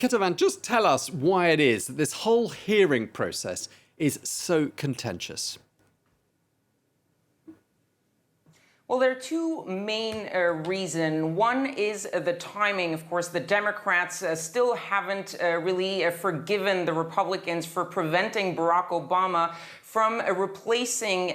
Ketevan, just tell us why it is that this whole hearing process is so contentious. Well, there are two main reasons. One is the timing. Of course, the Democrats still haven't really forgiven the Republicans for preventing Barack Obama from replacing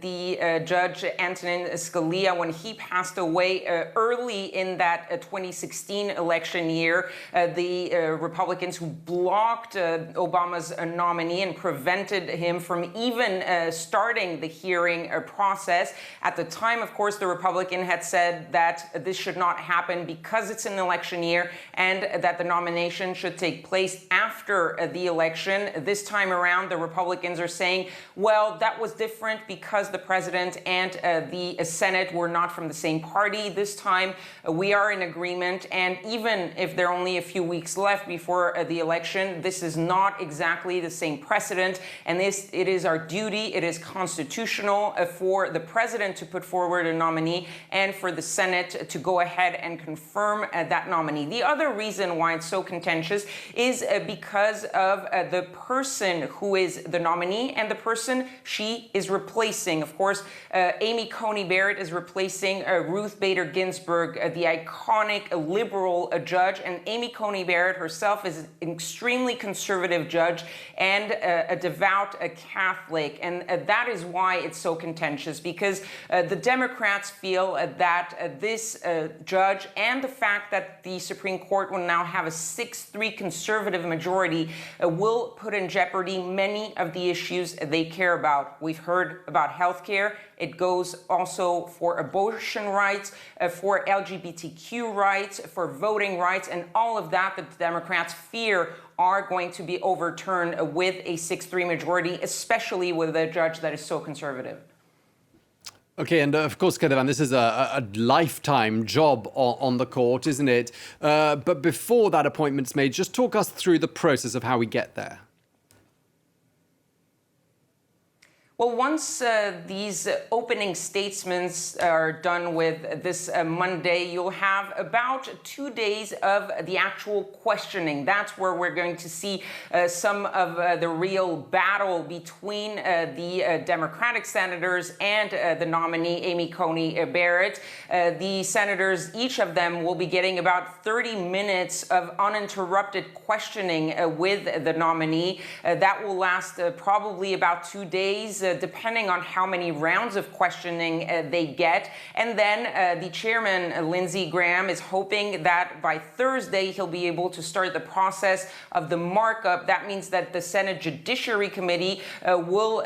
the Judge Antonin Scalia when he passed away early in that 2016 election year. The Republicans who blocked Obama's nominee and prevented him from even starting the hearing process. At the time, of course, the Republican had said that this should not happen because it's an election year and that the nomination should take place after the election. This time around, the Republicans are saying, well, that was different because the president and the Senate were not from the same party. This time, we are in agreement. And even if there are only a few weeks left before the election, this is not exactly the same precedent. And it is our duty, it is constitutional for the president to put forward a nominee and for the Senate to go ahead and confirm that nominee. The other reason why it's so contentious is because of the person who is the nominee and the person she is replacing. Of course, Amy Coney Barrett is replacing Ruth Bader Ginsburg, the iconic liberal judge, and Amy Coney Barrett herself is an extremely conservative judge and a devout Catholic. And that is why it's so contentious, because the Democrats feel that this judge and the fact that the Supreme Court will now have a 6-3 conservative majority will put in jeopardy many of the issues they care about. We've heard about health care. It goes also for abortion rights, for LGBTQ rights, for voting rights, and all of that the Democrats fear are going to be overturned with a 6-3 majority, especially with a judge that is so conservative. Okay, and of course, Ketevan, this is a lifetime job on the court, isn't it? But before that appointment's made, just talk us through the process of how we get there. Well, once these opening statements are done with this Monday, you'll have about 2 days of the actual questioning. That's where we're going to see some of the real battle between the Democratic senators and the nominee, Amy Coney Barrett. The senators, each of them, will be getting about 30 minutes of uninterrupted questioning with the nominee. That will last probably about 2 days. Depending on how many rounds of questioning they get. And then the chairman, Lindsey Graham, is hoping that by Thursday he'll be able to start the process of the markup. That means that the Senate Judiciary Committee will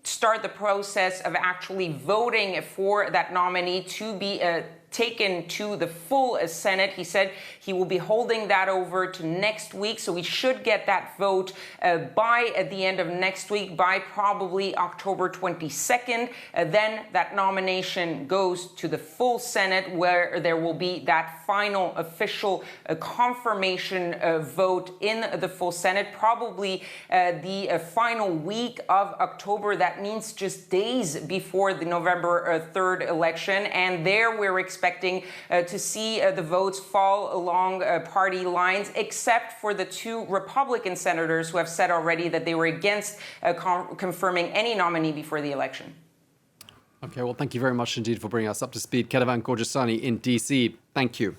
start the process of actually voting for that nominee to be taken to the full Senate. He said he will be holding that over to next week, so we should get that vote by at the end of next week, by probably October 22nd. Then that nomination goes to the full Senate, where there will be that final official confirmation vote in the full Senate, probably the final week of October. That means just days before the November 3rd election, and there we're expecting to see the votes fall along party lines, except for the 2 Republican senators who have said already that they were against confirming any nominee before the election. Okay, well, thank you very much indeed for bringing us up to speed. Ketevan Korjasani in DC. Thank you.